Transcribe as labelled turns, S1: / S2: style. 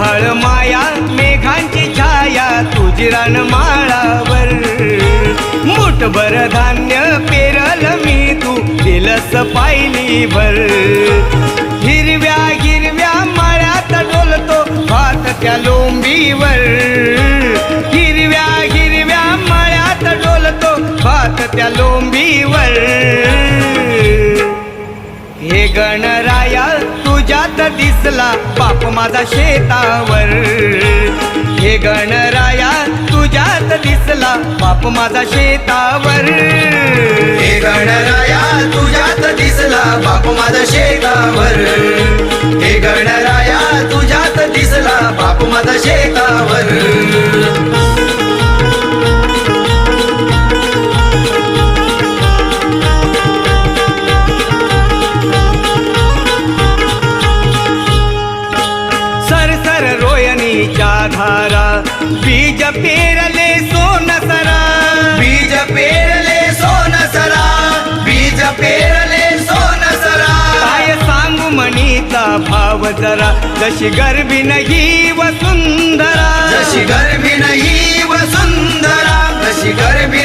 S1: आभाळ माया मेघांची छाया तुझी रानमाळावर मुठभर धान्य पेरल मी तू दिलस पायलीभर हिरव्या हिरव्या मळ्यात डोलतो भात त्या लोंबीवर हिरव्या हिरव्या मळ्यात डोलतो भात त्या लोंबीवर हे गणराया तुझ्यात दिसला बाप माझा शेतावर हे गणराया तुझ्यात दिसला बाप माझा शेतावर
S2: हे गणराया तुझ्यात दिसला बाप माझा शेतावर हे गणराया तुझ्यात दिसला बाप माझा शेतावर
S1: रोयणीच्या धारा बीज पेरले सोनसरा
S2: बीज पेरले सोनसरा बीज पेरले सोनसरा
S1: काय सांगू मनीचा भाव जरा जशी गर्भीन ही वसुंधरा
S2: जशी गर्भीन ही वसुंधरा जशी गर्भी